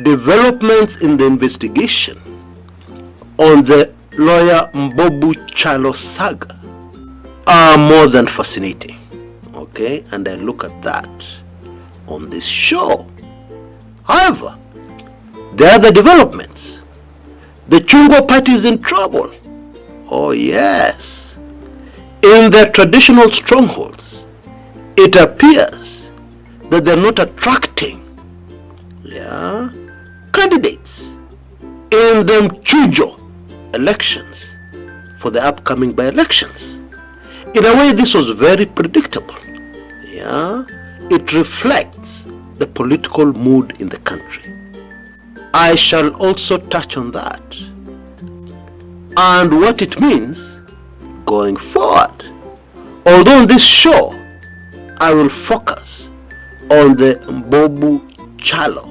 developments in the investigation on the lawyer Mbobu Kyalo saga are more than fascinating. Okay, and I look at that on this show. However, there are the developments. The Chungwa party is in trouble. Oh yes. In their traditional strongholds, it appears that they're not attracting candidates in them Chujo elections for the upcoming by-elections. In a way, this was very predictable. It reflects the political mood in the country. I shall also touch on that and what it means going forward. Although on this show, I will focus on the Mbobu Kyalo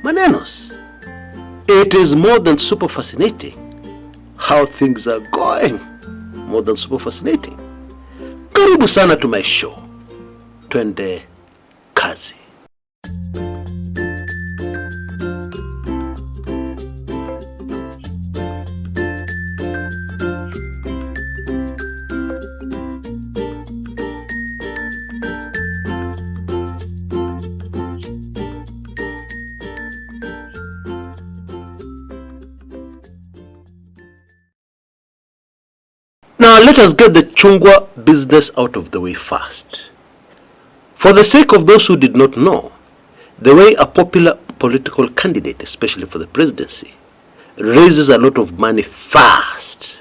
Manenos. It is more than super fascinating how things are going. More than super fascinating. Karibu sana to my show. Twende kazi. Now let us get the Chungwa business out of the way first. For the sake of those who did not know, the way a popular political candidate, especially for the presidency, raises a lot of money fast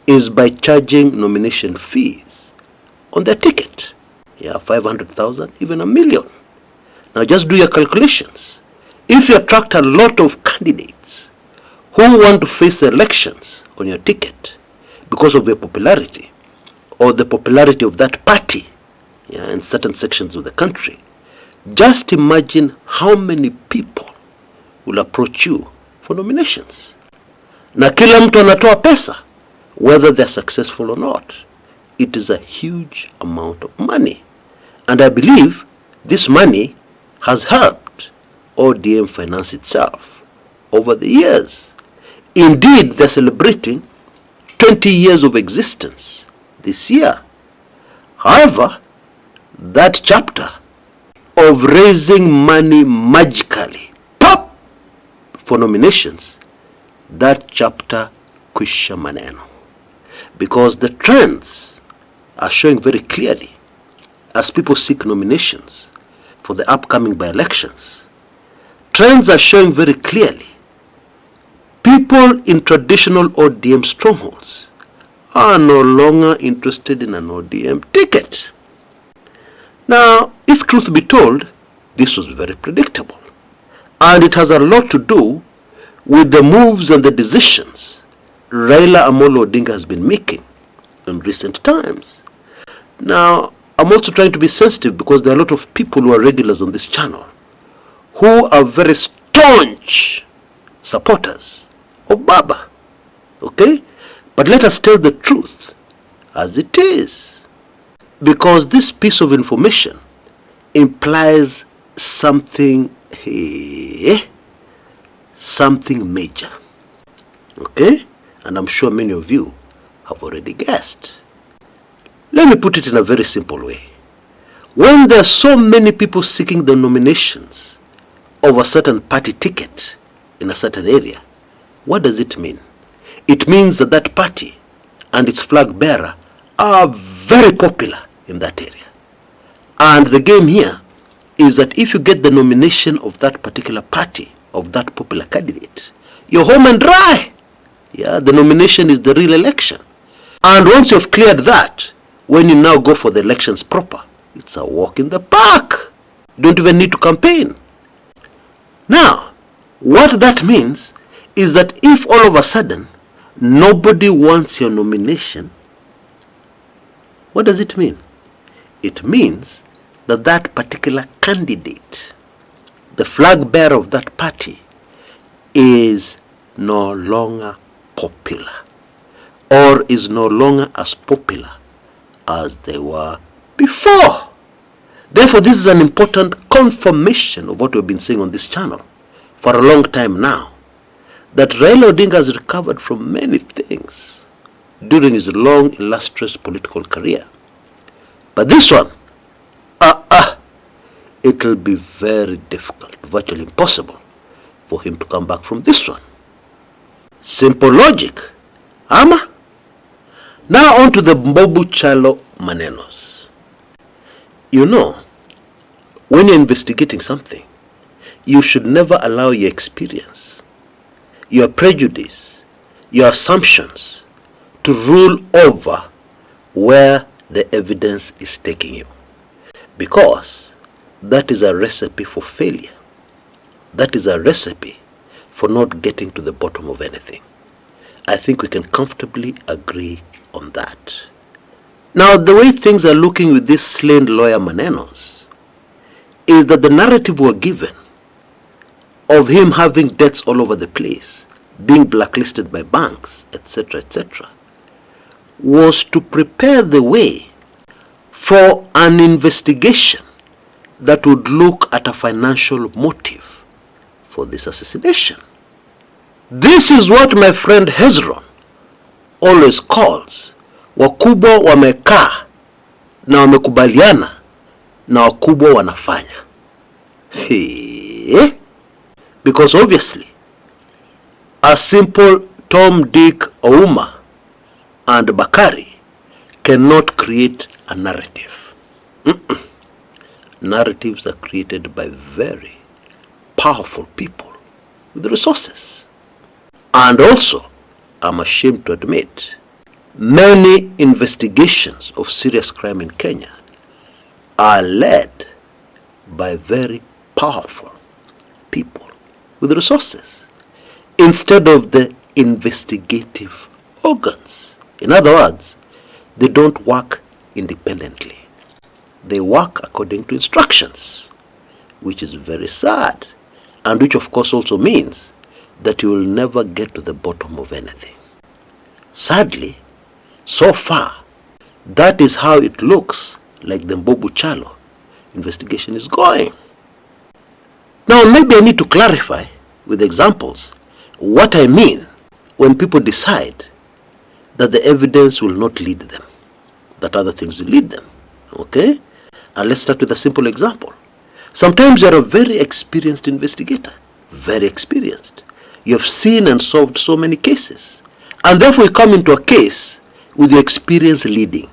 is by charging nomination fees on their ticket. 500,000, even $1 million. Now just do your calculations. If you attract a lot of candidates who want to face the elections on your ticket because of their popularity or the popularity of that party in certain sections of the country, just imagine how many people will approach you for nominations. Na kila mtu anatoa pesa, whether they're successful or not. It is a huge amount of money. And I believe this money has helped ODM finance itself over the years. Indeed, they're celebrating 20 years of existence this year. However, that chapter of raising money magically, pop, for nominations, that chapter kwisha maneno. Because the trends are showing very clearly as people seek nominations for the upcoming by-elections. Trends are showing very clearly. People in traditional ODM strongholds are no longer interested in an ODM ticket. Now, if truth be told, this was very predictable. And it has a lot to do with the moves and the decisions Raila Amolo Odinga has been making in recent times. Now, I'm also trying to be sensitive because there are a lot of people who are regulars on this channel who are very staunch supporters of Baba. Okay? But let us tell the truth as it is. Because this piece of information implies something major. Okay? And I'm sure many of you have already guessed. Let me put it in a very simple way. When there are so many people seeking the nominations of a certain party ticket in a certain area, what does it mean? It means that that party and its flag bearer are very popular in that area. And the game here is that if you get the nomination of that particular party, of that popular candidate, you're home and dry. The nomination is the real election. And once you've cleared that, when you now go for the elections proper, it's a walk in the park. You don't even need to campaign. Now, what that means is that if all of a sudden nobody wants your nomination, what does it mean? It means that that particular candidate, the flag bearer of that party, is no longer popular or is no longer as popular as they were before. Therefore, this is an important confirmation of what we've been saying on this channel for a long time now that Raila Odinga has recovered from many things during his long, illustrious political career. But this one, it will be very difficult, virtually impossible, for him to come back from this one. Simple logic. Ama? Now on to the Mbobu Kyalo Manenos. You know, when you're investigating something, you should never allow your experience, your prejudice, your assumptions to rule over where the evidence is taking you. Because that is a recipe for failure. That is a recipe for not getting to the bottom of anything. I think we can comfortably agree on that. Now, the way things are looking with this slain lawyer Manenos is that the narrative we're given of him having debts all over the place, being blacklisted by banks, etc., etc., was to prepare the way for an investigation that would look at a financial motive for this assassination. This is what my friend Hezron always calls wakubwa wamekaa na wamekubaliana na wakubwa wanafanya. Because obviously a simple Tom, Dick, Ouma and Bakari cannot create a narrative. Narratives are created by very powerful people with resources. And also, I'm ashamed to admit, many investigations of serious crime in Kenya are led by very powerful people with resources instead of the investigative organs. In other words, they don't work independently. They work according to instructions, which is very sad, and which of course also means that you will never get to the bottom of anything. Sadly, so far, that is how it looks like the Mbobu Kyalo investigation is going. Now, maybe I need to clarify with examples what I mean when people decide that the evidence will not lead them, that other things will lead them. Okay? And let's start with a simple example. Sometimes you're a very experienced investigator, very experienced. You have seen and solved so many cases. And therefore you come into a case with your experience leading.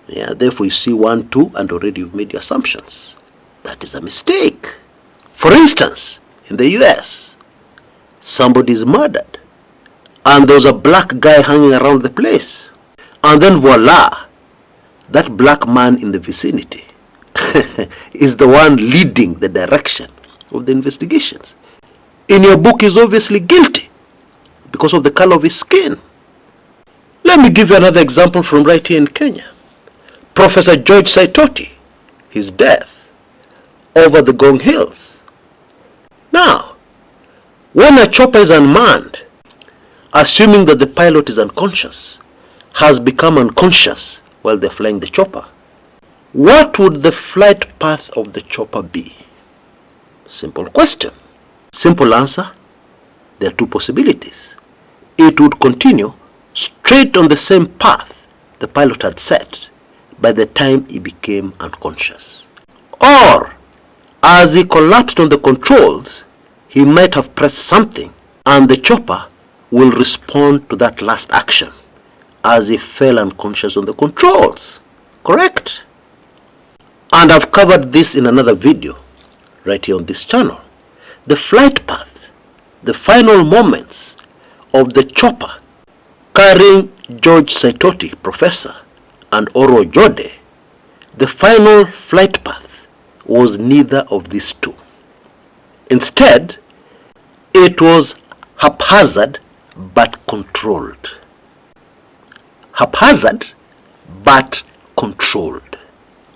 Therefore you see 1, 2, and already you've made your assumptions. That is a mistake. For instance, in the US, somebody is murdered, and there's a black guy hanging around the place. And then voila, that black man in the vicinity is the one leading the direction of the investigations. In your book, he's obviously guilty because of the color of his skin. Let me give you another example from right here in Kenya. Professor George Saitoti, his death over the Gong Hills. Now, when a chopper is unmanned, assuming that the pilot is unconscious, has become unconscious while they're flying the chopper, what would the flight path of the chopper be? Simple question. Simple answer. There are two possibilities. It would continue straight on the same path the pilot had set by the time he became unconscious. Or, as he collapsed on the controls, he might have pressed something and the chopper will respond to that last action as he fell unconscious on the controls. Correct? And I've covered this in another video right here on this channel. The flight path, the final moments of the chopper carrying George Saitoti, Professor, and Oro Jode, the final flight path was neither of these two. Instead, it was haphazard but controlled. Haphazard but controlled.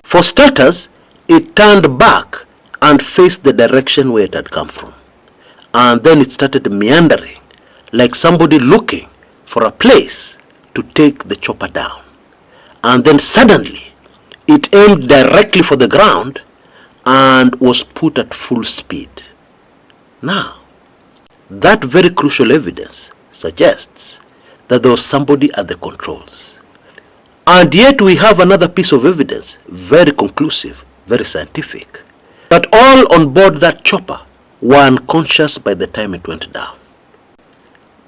For starters, it turned back and faced the direction where it had come from. And then it started meandering like somebody looking for a place to take the chopper down. And then suddenly, it aimed directly for the ground and was put at full speed. Now, That very crucial evidence suggests that there was somebody at the controls. And yet we have another piece of evidence, very conclusive, very scientific, that all on board that chopper were unconscious by the time it went down.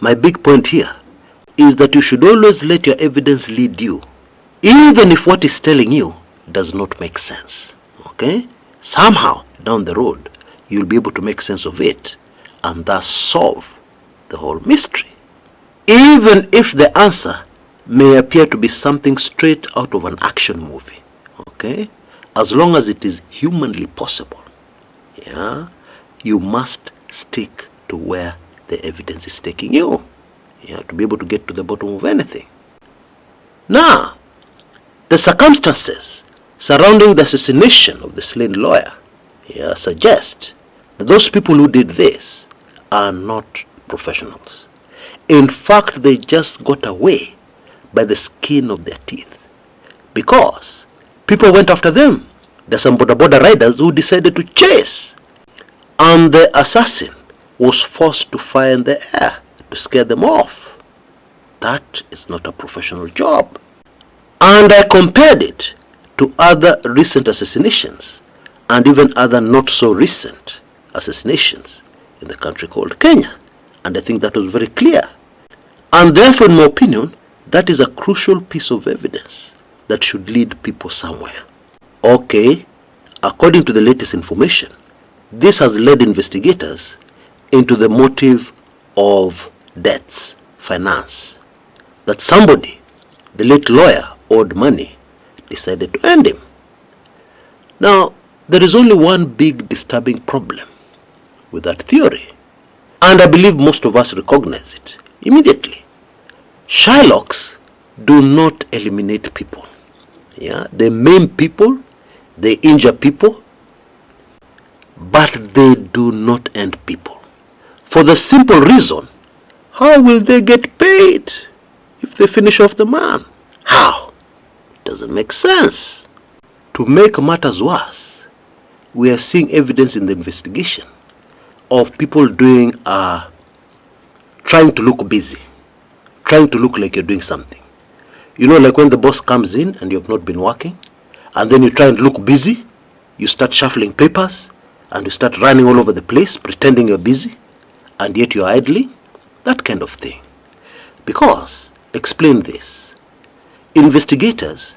My big point here is that you should always let your evidence lead you, even if what is telling you does not make sense. Okay? Somehow, down the road, you'll be able to make sense of it and thus solve the whole mystery. Even if the answer may appear to be something straight out of an action movie. Okay? As long as it is humanly possible, yeah, you must stick to where the evidence is taking you, yeah, to be able to get to the bottom of anything. Now, the circumstances surrounding the assassination of the slain lawyer, yeah, suggest that those people who did this are not professionals. In fact, they just got away by the skin of their teeth, because people went after them. There's some border riders who decided to chase, and the assassin was forced to fire in the air to scare them off. That is not a professional job. And I compared it to other recent assassinations, and even other not so recent assassinations in the country called Kenya, and I think that was very clear. And therefore, in my opinion, that is a crucial piece of evidence that should lead people somewhere. Okay, according to the latest information, this has led investigators into the motive of debts, finance. That somebody, the late lawyer, owed money, decided to end him. Now, there is only one big disturbing problem with that theory, and I believe most of us recognize it immediately. Shylocks do not eliminate people. Yeah, they maim people, they injure people, but they do not end people. For the simple reason, how will they get paid if they finish off the man? How? It doesn't make sense. To make matters worse, we are seeing evidence in the investigation of people doing trying to look busy, trying to look like you're doing something. You know, like when the boss comes in and you have not been working, and then you try and look busy, you start shuffling papers, and you start running all over the place, pretending you're busy, and yet you're idling, that kind of thing. Because, explain this, investigators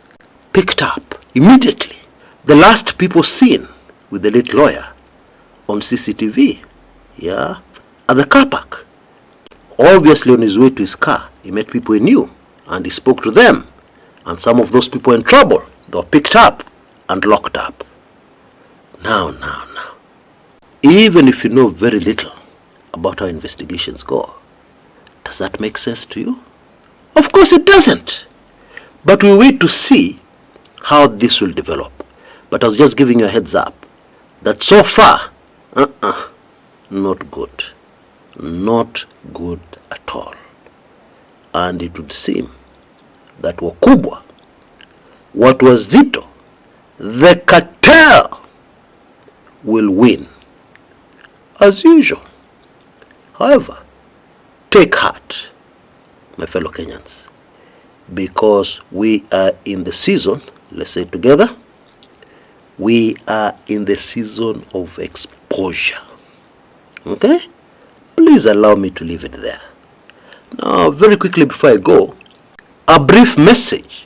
picked up immediately the last people seen with the late lawyer on CCTV, yeah, at the car park. Obviously, on his way to his car, he met people he knew, and he spoke to them, and some of those people in trouble. They were picked up and locked up. Now, even if you know very little about how investigations go, does that make sense to you? Of course it doesn't. But we wait to see how this will develop. But I was just giving you a heads up that so far, not good. Not good at all. And it would seem that wakubwa, watu wazito, the cartel will win as usual. However, take heart, my fellow Kenyans, because we are in the season, let's say it together, we are in the season of exposure. Okay? Please allow me to leave it there. Now, very quickly before I go, a brief message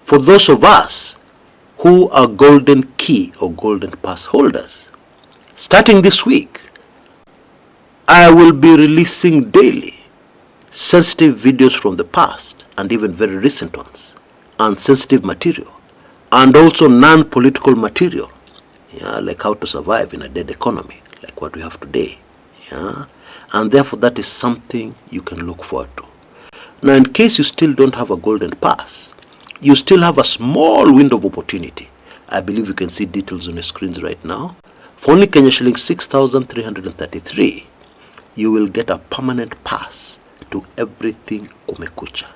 for those of us who are golden key or golden pass holders. Starting this week, I will be releasing daily sensitive videos from the past and even very recent ones, and sensitive material, and also non-political material, yeah, like how to survive in a dead economy like what we have today. Yeah? And therefore that is something you can look forward to. Now, in case you still don't have a golden pass, you still have a small window of opportunity. I believe you can see details on your screens right now. For only Kenya shillings 6,333, you will get a permanent pass to everything Kumekucha,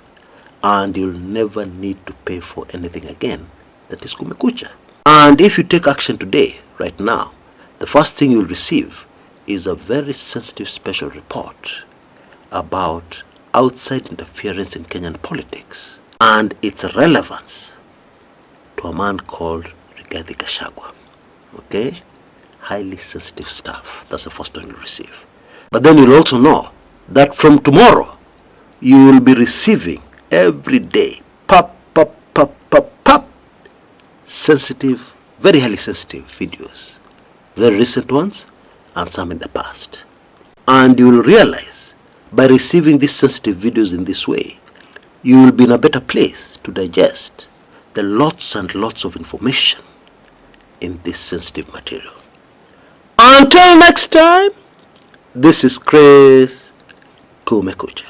and you'll never need to pay for anything again that is Kumekucha. And if you take action today, right now, the first thing you'll receive is a very sensitive special report about outside interference in Kenyan politics and its relevance to a man called Rigathi Gachagua. Okay? Highly sensitive stuff. That's the first one you receive. But then you'll also know that from tomorrow, you will be receiving every day, pop, sensitive, very highly sensitive videos. Very recent ones and some in the past. And you will realize by receiving these sensitive videos in this way, you will be in a better place to digest the lots and lots of information in this sensitive material. Until next time, this is Chris Kumekucha.